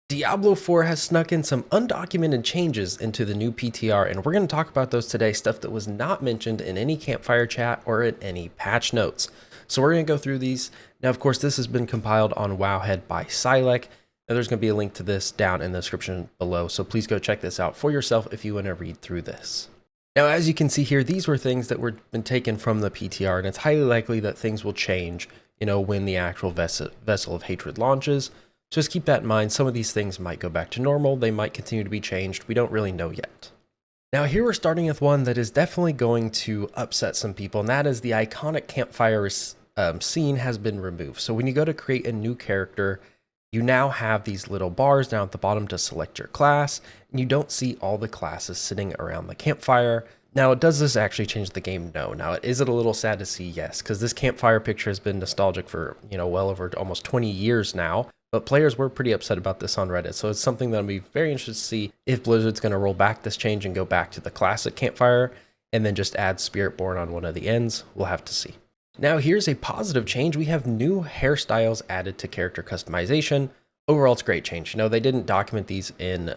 Diablo 4 has snuck in some undocumented changes into the new PTR, and we're going to talk about those today, stuff that was not mentioned in any campfire chat or in any patch notes. So we're going to go through these. Now, of course, this has been compiled on Wowhead by Silek. Now, there's going to be a link to this down in the description below, so please go check this out for yourself if you want to read through this. Now, as you can see here, these were things that were been taken from the PTR, and it's highly likely that things will change, when the actual Vessel of Hatred launches. Just keep that in mind. Some of these things might go back to normal. They might continue to be changed. We don't really know yet. Now here we're starting with one that is definitely going to upset some people, and that is the iconic campfire scene has been removed. So when you go to create a new character, you now have these little bars down at the bottom to select your class, and you don't see all the classes sitting around the campfire. Now, does this actually change the game? No. Now, is it a little sad to see? Yes, because this campfire picture has been nostalgic for, well over almost 20 years now. But players were pretty upset about this on Reddit, so it's something that I'll be very interested to see if Blizzard's going to roll back this change and go back to the classic campfire and then just add Spiritborn on one of the ends. We'll have to see. Now here's a positive change. We have new hairstyles added to character customization. Overall, it's a great change. They didn't document these in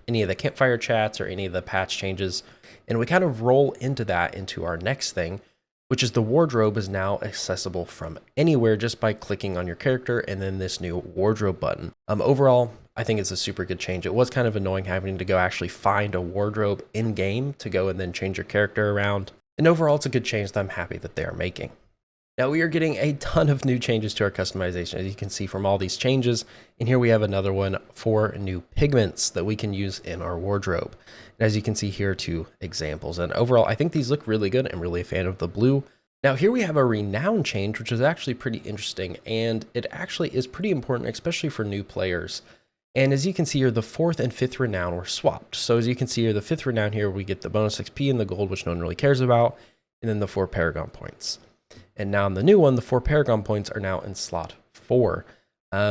any of the campfire chats or any of the patch changes, and we kind of roll into our next thing, which is the wardrobe is now accessible from anywhere just by clicking on your character and then this new wardrobe button. Overall, I think it's a super good change. It was kind of annoying having to go actually find a wardrobe in game to go and then change your character around. And overall, it's a good change that I'm happy that they are making. Now we are getting a ton of new changes to our customization, as you can see from all these changes. And here we have another one for new pigments that we can use in our wardrobe. And as you can see here, 2 examples. And overall, I think these look really good. I'm really a fan of the blue. Now here we have a Renown Change, which is actually pretty interesting. And it actually is pretty important, especially for new players. And as you can see here, the 4th and 5th Renown were swapped. So as you can see here, the 5th Renown here, we get the bonus XP and the gold, which no one really cares about. And then the 4 Paragon points. And now in the new one, the 4 Paragon points are now in slot 4.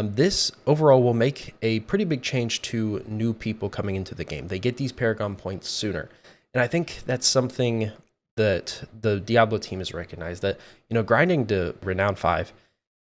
This overall will make a pretty big change to new people coming into the game. They get these Paragon points sooner. And I think that's something that the Diablo team has recognized, that, grinding to Renown 5,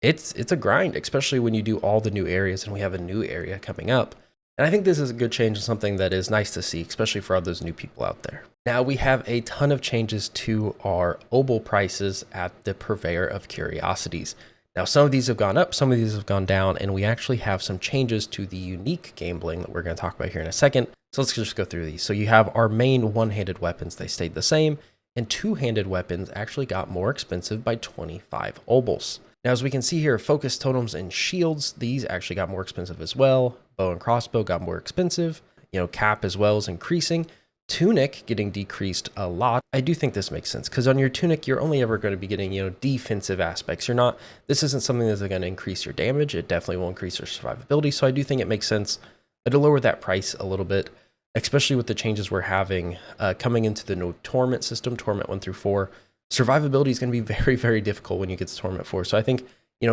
it's a grind, especially when you do all the new areas, and we have a new area coming up. And I think this is a good change and something that is nice to see, especially for all those new people out there. Now we have a ton of changes to our Obal prices at the Purveyor of Curiosities. Now some of these have gone up, some of these have gone down, and we actually have some changes to the unique game bling that we're going to talk about here in a second. So let's just go through these. So you have our main one-handed weapons, they stayed the same, and two-handed weapons actually got more expensive by 25 Obals. Now, as we can see here, focus totems and shields, these actually got more expensive as well. Bow and crossbow got more expensive. Cap as well is increasing. Tunic getting decreased a lot. I do think this makes sense, because on your tunic, you're only ever going to be getting, defensive aspects. This isn't something that's going to increase your damage. It definitely will increase your survivability. So I do think it makes sense to lower that price a little bit, especially with the changes we're having coming into the new Torment system, Torment 1 through 4. Survivability is going to be very, very difficult when you get to Torment 4. So I think,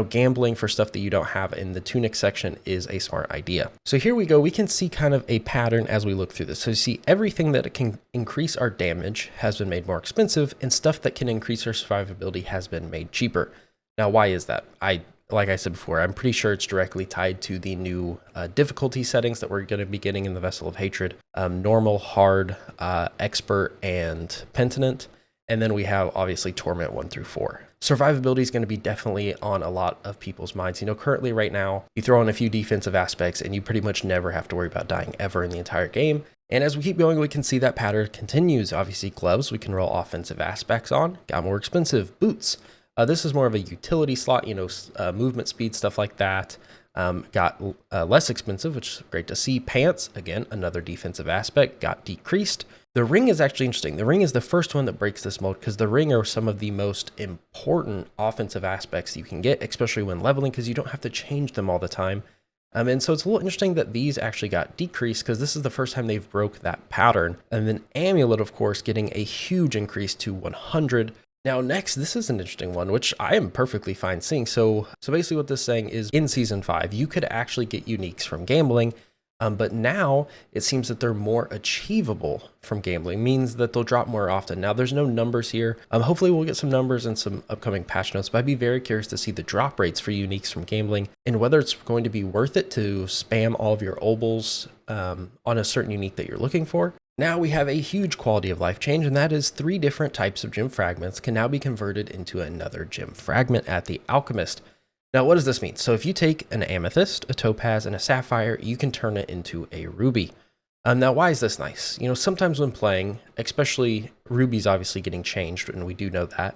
gambling for stuff that you don't have in the tunic section is a smart idea. So here we go. We can see kind of a pattern as we look through this. So you see everything that can increase our damage has been made more expensive, and stuff that can increase our survivability has been made cheaper. Now, why is that? Like I said before, I'm pretty sure it's directly tied to the new difficulty settings that we're going to be getting in the Vessel of Hatred. Normal, hard, expert, and penitent. And then we have, obviously, Torment 1 through 4. Survivability is going to be definitely on a lot of people's minds. Currently right now, you throw in a few defensive aspects and you pretty much never have to worry about dying ever in the entire game. And as we keep going, we can see that pattern continues. Obviously, gloves, we can roll offensive aspects on. Got more expensive. Boots. This is more of a utility slot, movement speed, stuff like that. Got less expensive, which is great to see. Pants, again, another defensive aspect, got decreased. The ring is actually interesting. The ring is the first one that breaks this mold, because the ring are some of the most important offensive aspects you can get, especially when leveling, because you don't have to change them all the time. And so it's a little interesting that these actually got decreased, because this is the first time they've broke that pattern. And then Amulet, of course, getting a huge increase to 100. Now next, this is an interesting one, which I am perfectly fine seeing. So basically what this is saying is in Season 5, you could actually get uniques from gambling, But now it seems that they're more achievable from gambling, means that they'll drop more often. Now there's no numbers here. Hopefully we'll get some numbers in some upcoming patch notes, but I'd be very curious to see the drop rates for uniques from gambling and whether it's going to be worth it to spam all of your obals on a certain unique that you're looking for. Now we have a huge quality of life change, and that is 3 different types of gem fragments can now be converted into another gem fragment at the Alchemist. Now, what does this mean? So if you take an amethyst, a topaz, and a sapphire, you can turn it into a ruby. Now, why is this nice? You know, sometimes when playing, especially ruby's obviously getting changed, and we do know that.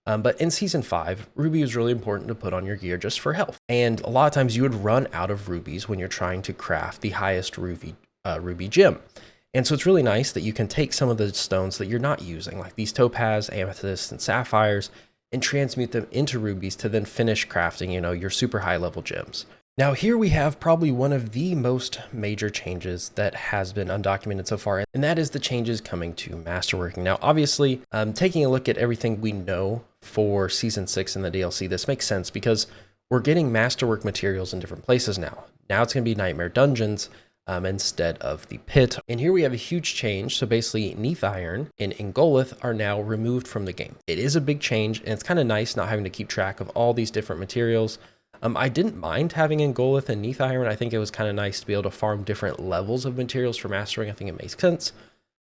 But in Season 5, ruby is really important to put on your gear just for health. And a lot of times you would run out of rubies when you're trying to craft the highest ruby gem. And so it's really nice that you can take some of the stones that you're not using, like these topaz, amethysts, and sapphires, and transmute them into rubies to then finish crafting, you know, your super high level gems. Now here we have probably one of the most major changes that has been undocumented so far, and that is the changes coming to Masterworking. Now, obviously, taking a look at everything we know for Season 6 in the DLC, this makes sense because we're getting Masterwork materials in different places now. Now it's going to be Nightmare Dungeons, instead of the pit. And here we have a huge change. So basically Neath Iron and Ingolith are now removed from the game. It is a big change, and it's kind of nice not having to keep track of all these different materials. I didn't mind having Ingolith and Neath Iron. I think it was kind of nice to be able to farm different levels of materials for mastering. I think it makes sense.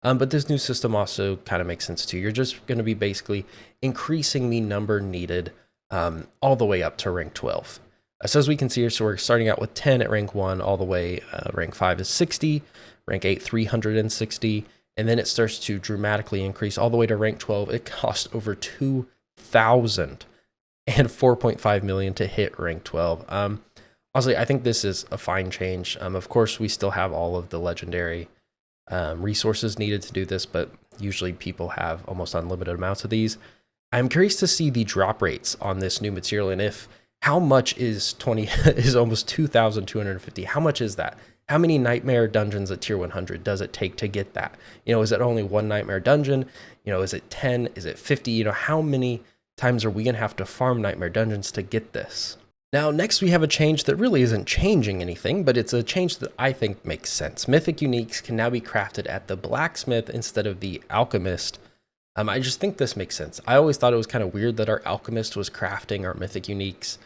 But this new system also kind of makes sense too. You're just going to be basically increasing the number needed all the way up to rank 12. So as we can see here, so we're starting out with 10 at rank 1, all the way, rank 5 is 60, rank 8, 360, and then it starts to dramatically increase all the way to rank 12. It costs over 2,000 and 4.5 million to hit rank 12. Honestly, I think this is a fine change. Of course, we still have all of the legendary resources needed to do this, but usually people have almost unlimited amounts of these. I'm curious to see the drop rates on this new material, and if how much is is almost 2,250. How much is that? How many nightmare dungeons at tier 100 does it take to get that? You know, is it only one nightmare dungeon? You know, is it 10? Is it 50? You know, how many times are we going to have to farm nightmare dungeons to get this? Now, next we have a change that really isn't changing anything, but it's a change that I think makes sense. Mythic uniques can now be crafted at the blacksmith instead of the alchemist. I just think this makes sense. I always thought it was kind of weird that our alchemist was crafting our mythic uniques,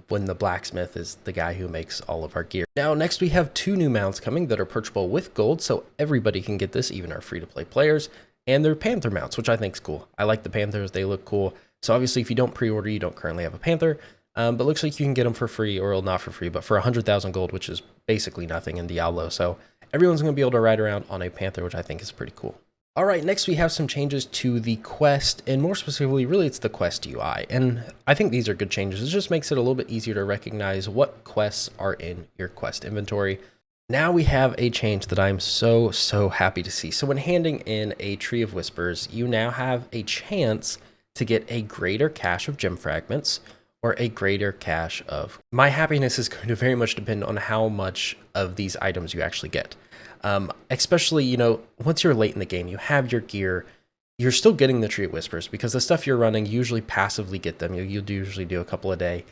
when the blacksmith is the guy who makes all of our gear. Now, next we have 2 new mounts coming that are purchasable with gold, so everybody can get this, even our free-to-play players, and they're panther mounts, which I think is cool. I like the panthers, they look cool. So obviously if you don't pre-order, you don't currently have a panther, but looks like you can get them for free, or not for free, but for 100,000 gold, which is basically nothing in Diablo. So everyone's going to be able to ride around on a panther, which I think is pretty cool. All right, next we have some changes to the quest, and more specifically, really it's the quest UI. And I think these are good changes. It just makes it a little bit easier to recognize what quests are in your quest inventory. Now we have a change that I'm so happy to see. So when handing in a Tree of Whispers, you now have a chance to get a greater cache of gem fragments or a greater cache of... My happiness is going to very much depend on how much of these items you actually get. Especially, you know, once you're late in the game, you have your gear, you're still getting the Tree of Whispers because the stuff you're running, you usually passively get them. You'll usually do a couple a day,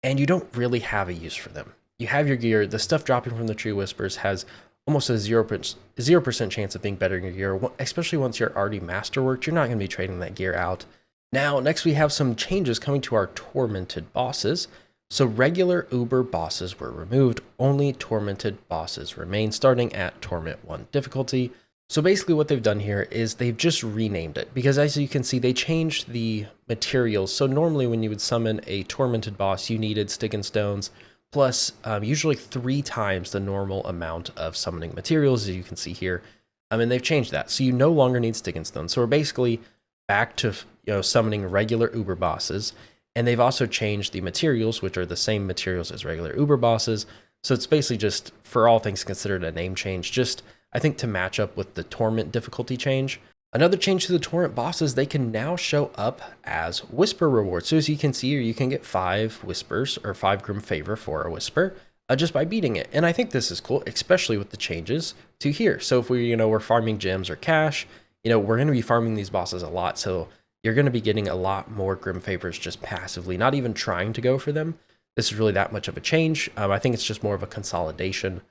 and you don't really have a use for them. You have your gear, the stuff dropping from the Tree of Whispers has almost a 0% chance of being better in your gear, especially once you're already masterworked. You're not going to be trading that gear out. Now, next we have some changes coming to our Tormented bosses. So regular Uber bosses were removed, only Tormented bosses remain, starting at Torment 1 difficulty. So basically what they've done here is they've just renamed it, because as you can see, they changed the materials. So normally when you would summon a Tormented boss, you needed stick and stones, plus usually 3 times the normal amount of summoning materials, as you can see here. And they've changed that, so you no longer need stick and stones. So we're basically back to, you know, summoning regular Uber bosses. And they've also changed the materials, which are the same materials as regular Uber bosses. So it's basically just, for all things considered, a name change, just, I think, to match up with the Torment difficulty change. Another change to the Torment bosses, they can now show up as Whisper rewards. So as you can see here, you can get 5 Whispers, or 5 Grim Favor for a Whisper, just by beating it. And I think this is cool, especially with the changes to here. So if we're farming gems or cash, we're going to be farming these bosses a lot. So you're going to be getting a lot more Grim Favors just passively, not even trying to go for them. This is really that much of a change. I think it's just more of a consolidation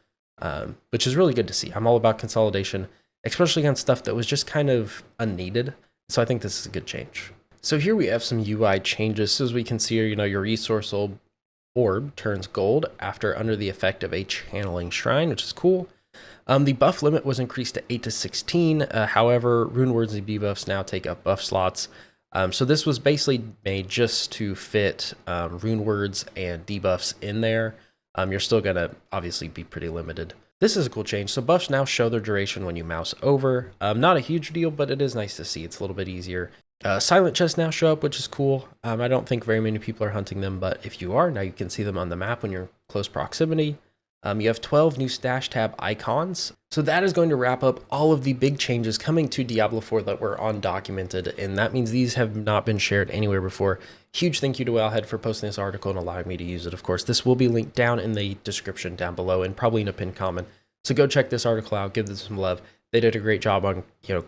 which is really good to see. I'm all about consolidation, especially on stuff that was just kind of unneeded. So I think this is a good change. So here we have some UI changes. So as we can see here, your resource orb turns gold after under the effect of a channeling shrine, which is cool. The buff limit was increased to 8 to 16. However, rune words and debuffs now take up buff slots. So this was basically made just to fit rune words and debuffs in there. You're still going to obviously be pretty limited. This is a cool change. So buffs now show their duration when you mouse over. Not a huge deal, but it is nice to see. It's a little bit easier. Silent chests now show up, which is cool. I don't think very many people are hunting them, but if you are, now you can see them on the map when you're in close proximity. You have 12 new stash tab icons. So that is going to wrap up all of the big changes coming to Diablo 4 that were undocumented, and that means these have not been shared anywhere before. Huge thank you to Wowhead for posting this article and allowing me to use it. Of course, this will be linked down in the description down below and probably in a pinned comment. So go check this article out, give them some love. They did a great job on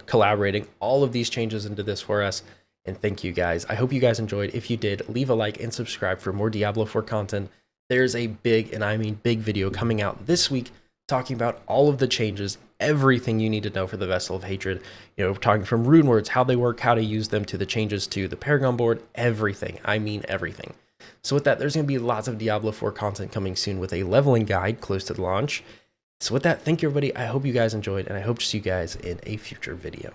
collaborating all of these changes into this for us. And thank you guys. I hope you guys enjoyed. If you did, leave a like and subscribe for more Diablo 4 content. There's a big, and I mean big, video coming out this week talking about all of the changes, everything you need to know for the Vessel of Hatred. We're talking from rune words, how they work, how to use them, to the changes to the Paragon board, everything. I mean everything. So with that, there's going to be lots of Diablo 4 content coming soon with a leveling guide close to the launch. So with that, thank you everybody. I hope you guys enjoyed, and I hope to see you guys in a future video.